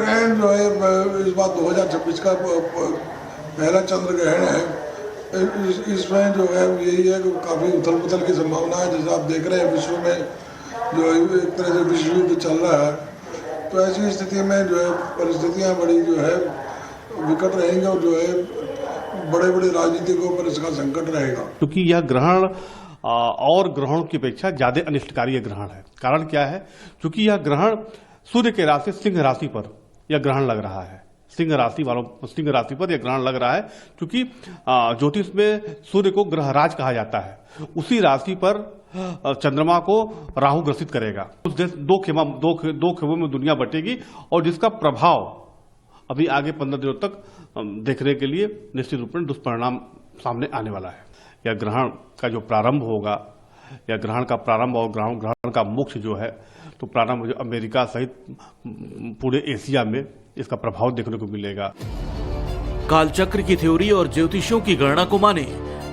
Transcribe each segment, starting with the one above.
ग्रहण जो है इस बार 2026 का पहला चंद्र ग्रहण है। इसमें जो है यही है कि काफ़ी उथल पुथल की संभावना है। जैसे आप देख रहे हैं विश्व में जो है एक तरह से विश्व युद्ध चल रहा है, तो ऐसी स्थिति में जो है परिस्थितियाँ बड़ी जो है विकट रहेंगी और जो है बड़े बड़े राजनीतिकों पर इसका संकट रहेगा। क्योंकि यह ग्रहण और ग्रहणों की अपेक्षा ज्यादा अनिष्टकारी ग्रहण है। कारण क्या है? क्योंकि यह ग्रहण सूर्य के राशि सिंह राशि पर यह ग्रहण लग रहा है। सिंह राशि पर यह ग्रहण लग रहा है क्योंकि ज्योतिष में सूर्य को ग्रहराज कहा जाता है। उसी राशि पर चंद्रमा को राहु ग्रसित करेगा। उस दो खेमों में दुनिया बटेगी और जिसका प्रभाव अभी आगे 15 दिनों तक देखने के लिए निश्चित रूप में दुष्परिणाम सामने आने वाला है। यह ग्रहण का जो प्रारंभ होगा, या ग्रहण का प्रारंभ और ग्रहण का मोक्ष जो है, तो प्रारंभ अमेरिका सहित पूरे एशिया में इसका प्रभाव देखने को मिलेगा। कालचक्र की थ्योरी और ज्योतिषियों की गणना को माने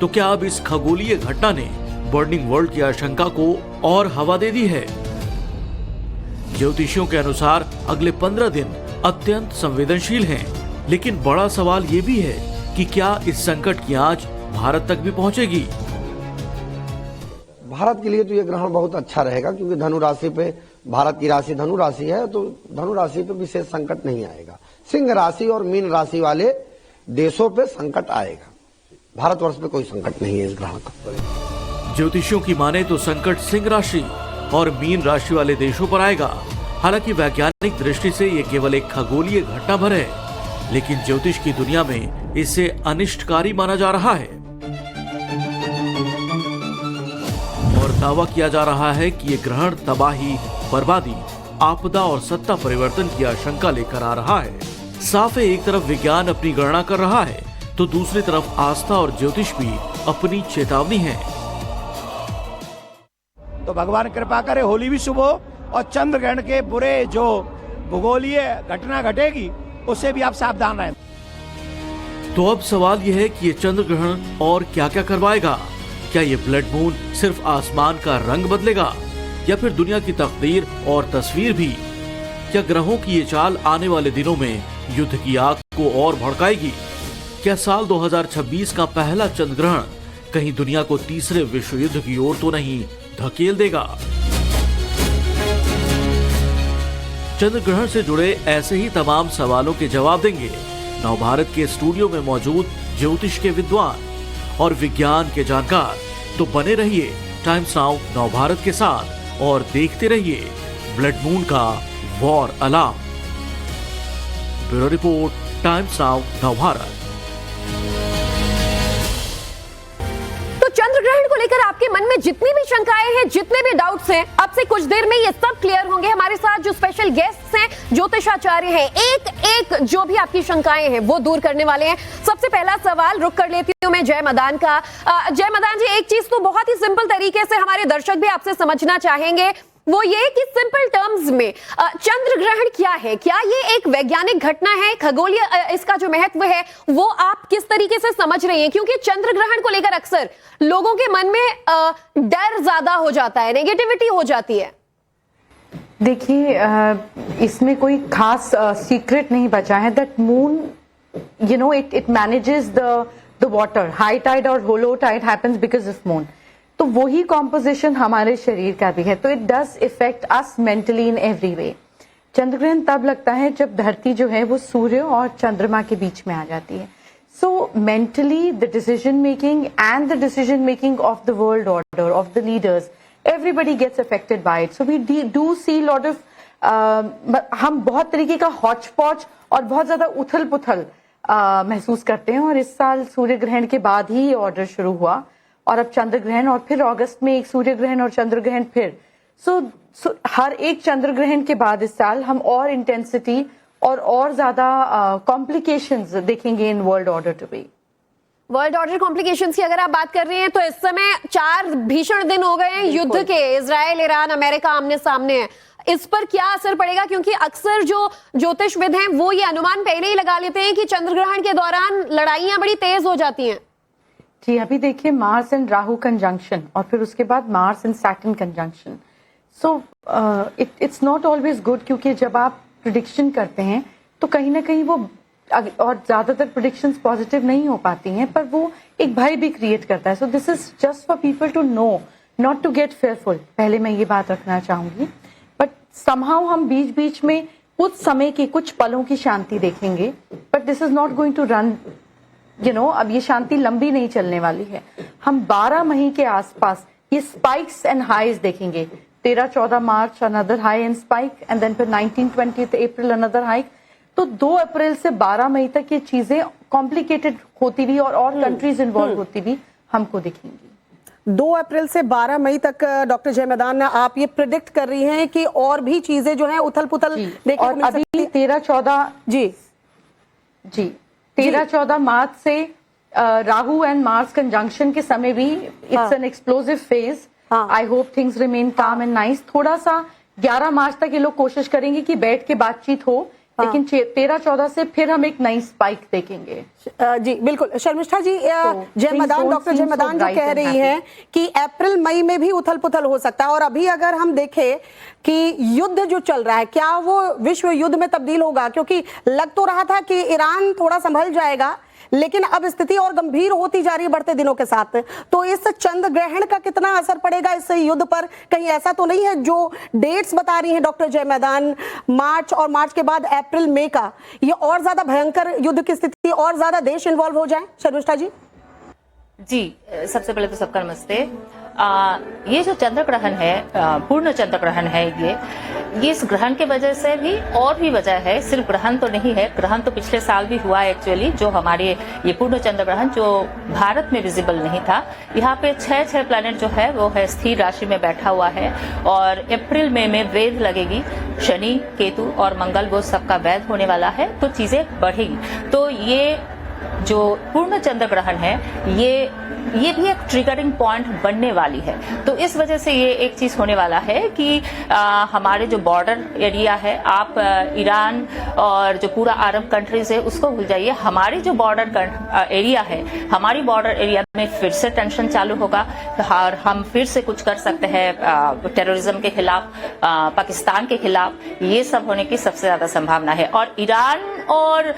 तो क्या अब इस खगोलीय घटना ने बर्निंग वर्ल्ड की आशंका को और हवा दे दी है? ज्योतिषियों के अनुसार अगले 15 दिन अत्यंत संवेदनशील हैं, लेकिन बड़ा सवाल ये भी है कि क्या इस संकट की आंच भारत तक भी पहुंचेगी? भारत के लिए तो यह ग्रहण बहुत अच्छा रहेगा, क्योंकि धनु राशि पे, भारत की राशि धनु राशि है, तो धनु राशि पे विशेष संकट नहीं आएगा। सिंह राशि और मीन राशि वाले देशों पे संकट आएगा। भारतवर्ष पे कोई संकट नहीं है इस ग्रहण का। ज्योतिषियों की माने तो संकट सिंह राशि और मीन राशि वाले देशों पर आएगा। हालांकि वैज्ञानिक दृष्टि से ये केवल एक खगोलीय घटना भर है, लेकिन ज्योतिष की दुनिया में इसे अनिष्टकारी माना जा रहा है और दावा किया जा रहा है कि ये ग्रहण तबाही, बर्बादी, आपदा और सत्ता परिवर्तन की आशंका लेकर आ रहा है। साफ है, एक तरफ विज्ञान अपनी गणना कर रहा है तो दूसरी तरफ आस्था और ज्योतिष भी अपनी चेतावनी है। तो भगवान कृपा करे होली भी शुभ हो और चंद्र ग्रहण के बुरे जो भूगोलीय घटना घटेगी उससे भी आप सावधान रहें। तो अब सवाल यह है कि ये चंद्र ग्रहण और क्या क्या करवाएगा? क्या ये ब्लड मून सिर्फ आसमान का रंग बदलेगा या फिर दुनिया की तकदीर और तस्वीर भी? क्या ग्रहों की ये चाल आने वाले दिनों में युद्ध की आग को और भड़काएगी? क्या साल 2026 का पहला चंद्र ग्रहण कहीं दुनिया को तीसरे विश्व युद्ध की ओर तो नहीं धकेल देगा? चंद्र ग्रहण से जुड़े ऐसे ही तमाम सवालों के जवाब देंगे नवभारत के स्टूडियो में मौजूद ज्योतिष के विद्वान और विज्ञान के जानकार। तो बने रहिए टाइम्स नाउ नवभारत के साथ और देखते रहिए ब्लड मून का war alarm. Bureau report, Times Now Navbharat. चंद्र ग्रहण को लेकर आपके मन में जितनी भी शंकाएं हैं, जितने भी डाउट्स हैं, अब से कुछ देर में ये सब क्लियर होंगे। हमारे साथ जो स्पेशल गेस्ट्स हैं, ज्योतिषाचार्य हैं, एक एक जो भी आपकी शंकाएं हैं वो दूर करने वाले हैं। सबसे पहला सवाल रुक कर लेती हूं मैं जय मदान का। जय मदान जी, एक चीज तो बहुत ही सिंपल तरीके से हमारे दर्शक भी आपसे समझना चाहेंगे, वो ये कि सिंपल टर्म्स में चंद्र ग्रहण क्या है? क्या ये एक वैज्ञानिक घटना है? खगोलीय इसका जो महत्व है वो आप किस तरीके से समझ रहे हैं? क्योंकि चंद्र ग्रहण को लेकर अक्सर लोगों के मन में डर ज्यादा हो जाता है, नेगेटिविटी हो जाती है। देखिए, इसमें कोई खास सीक्रेट नहीं बचा है। That moon, you know, it manages the water. High tide और hollow tide happens because of moon. तो वही कॉम्पोजिशन हमारे शरीर का भी है, तो it does effect us mentally in every way. चंद्रग्रहण तब लगता है जब धरती जो है वो सूर्य और चंद्रमा के बीच में आ जाती है। So mentally the decision making and the decision making of the world order, of the leaders, everybody gets affected by it. So we do see lot of, हम बहुत तरीके का हॉच पॉच और बहुत ज्यादा उथल पुथल महसूस करते हैं। और इस साल सूर्य ग्रहण के बाद ही ऑर्डर शुरू हुआ और अब चंद्र ग्रहण, और फिर अगस्त में एक सूर्य ग्रहण और चंद्र ग्रहण फिर। सो हर एक चंद्र ग्रहण के बाद इस साल हम और इंटेंसिटी और ज्यादा कॉम्प्लिकेशंस देखेंगे in world order to be. World order complications की अगर आप बात कर रहे हैं तो इस समय 4 भीषण दिन हो गए हैं युद्ध के। इजराइल, ईरान, अमेरिका आमने सामने है। इस पर क्या असर पड़ेगा? क्योंकि अक्सर जो ज्योतिषविद हैं वो ये अनुमान पहले ही लगा लेते हैं कि चंद्र ग्रहण के दौरान लड़ाइयां बड़ी तेज हो जाती हैं। जी, अभी देखिए मार्स एंड राहु कंजंक्शन और फिर उसके बाद Mars and Saturn conjunction. So it's not always good, क्योंकि जब आप प्रिडिक्शन करते हैं तो कहीं ना कहीं वो और ज्यादातर प्रेडिक्शंस पॉजिटिव नहीं हो पाती हैं, पर वो एक भय भी क्रिएट करता है. So this is just for people to know, not to get fearful. पहले मैं ये बात रखना चाहूंगी. बट समहाउ हम बीच बीच में कुछ समय की, कुछ पलों की शांति देखेंगे, but this is not going to run. अब ये शांति लंबी नहीं चलने वाली है. हम 12 मई के आसपास ये स्पाइक्स एंड हाइज देखेंगे. 13-14 March another high and spike, and then फिर 19-20 अप्रैल अनदर हाइक. तो 2 अप्रैल से 12 मई तक ये चीजें कॉम्प्लिकेटेड होती हुई और कंट्रीज इन्वॉल्व होती हुई हमको दिखेंगी. 2 अप्रैल से 12 मई तक डॉक्टर जय मैदान, आप ये प्रिडिक्ट कर रही हैं कि और भी चीजें जो हैं उथल पुथल देखने को मिल सकती है. 13-14 जी 13-14 मार्च से राहु एंड मार्स कंजंक्शन के समय भी it's an explosive phase. I hope things remain काम एंड नाइस. थोड़ा सा 11 मार्च तक ये लोग कोशिश करेंगे कि बैठ के बातचीत हो, लेकिन 13-14 से फिर हम एक नई स्पाइक देखेंगे. जी बिल्कुल. शर्मिष्ठा जी, जय मैदान, डॉक्टर जय मैदान जो कह रही हैं कि अप्रैल मई में भी उथल पुथल हो सकता है. और अभी अगर हम देखें कि युद्ध जो चल रहा है, क्या वो विश्व युद्ध में तब्दील होगा? क्योंकि लग तो रहा था कि ईरान थोड़ा संभल जाएगा, लेकिन अब स्थिति और गंभीर होती जा रही है बढ़ते दिनों के साथ. तो इस चंद्र ग्रहण का कितना असर पड़ेगा इस युद्ध पर? कहीं ऐसा तो नहीं है जो डेट्स बता रही हैं डॉक्टर जय मैदान, मार्च और मार्च के बाद अप्रैल मई का, ये और ज्यादा भयंकर युद्ध की स्थिति, और ज्यादा देश इन्वॉल्व हो जाए? शर्मिष्ठा जी. जी, सबसे पहले तो सबका नमस्ते. ये जो चंद्र ग्रहण है, पूर्ण चंद्र ग्रहण है, ये इस ग्रहण के वजह से भी और भी वजह है. सिर्फ ग्रहण तो नहीं है, ग्रहण तो पिछले साल भी हुआ एक्चुअली, जो हमारे ये पूर्ण चंद्र ग्रहण जो भारत में विजिबल नहीं था. यहाँ पे 6 प्लैनेट जो है वो है स्थिर राशि में बैठा हुआ है, और अप्रैल मई में वेद लगेगी. शनि, केतु और मंगल वो सबका वैध होने वाला है, तो चीजें बढ़ेगी. तो ये जो पूर्ण चंद्र ग्रहण है, ये भी एक ट्रिगरिंग पॉइंट बनने वाली है. तो इस वजह से ये एक चीज होने वाला है कि हमारे जो बॉर्डर एरिया है, आप ईरान और जो पूरा अरब कंट्रीज है उसको भूल जाइए. हमारी जो बॉर्डर एरिया है, हमारी बॉर्डर एरिया में फिर से टेंशन चालू होगा, और हम फिर से कुछ कर सकते हैं टेररिज्म के खिलाफ, पाकिस्तान के खिलाफ. ये सब होने की सबसे ज्यादा संभावना है. और ईरान और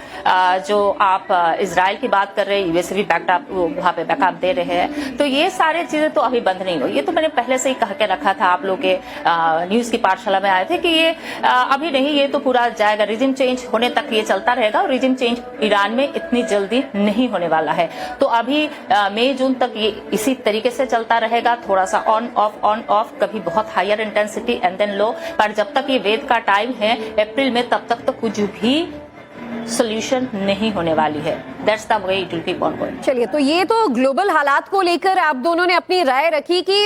जो आप इजराइल की बात कर रहे हैं, यूएस भी बैकअप, वहां पे बैकअप दे रहे हैं. तो ये सारे चीजें तो अभी बंद नहीं हो. ये तो मैंने पहले से ही कह के रखा था, आप लोग के न्यूज की पाठशाला में आए थे कि ये अभी नहीं, ये तो पूरा जाएगा. रिजिम चेंज होने तक ये चलता रहेगा, और रिजिम चेंज ईरान में इतनी जल्दी नहीं होने वाला है. तो अभी मई जून तक ये इसी तरीके से चलता रहेगा, थोड़ा सा ऑन ऑफ, कभी बहुत higher intensity and then low. पर जब तक ये वेद का टाइम है अप्रैल में, तब तक तो कुछ भी सोल्यूशन नहीं होने वाली है. That's the way it will keep on going. चलिए, तो ये तो ग्लोबल हालात को लेकर आप दोनों ने अपनी राय रखी कि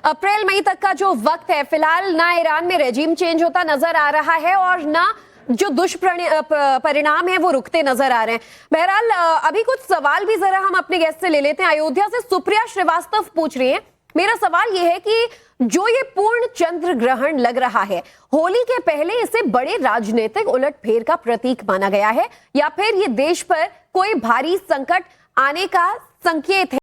अप्रैल मई तक का जो वक्त है, फिलहाल ना ईरान में रेजिम चेंज होता नजर आ रहा है, और ना जो दुष्परिणाम है वो रुकते नजर आ रहे हैं. बहरहाल अभी कुछ सवाल भी जरा हम अपने गेस्ट से ले लेते हैं. अयोध्या से सुप्रिया श्रीवास्तव पूछ रही हैं, मेरा सवाल ये है कि जो ये पूर्ण चंद्र ग्रहण लग रहा है, होली के पहले इसे बड़े राजनीतिक उलटफेर का प्रतीक माना गया है, या फिर ये देश पर कोई भारी संकट आने का संकेत है?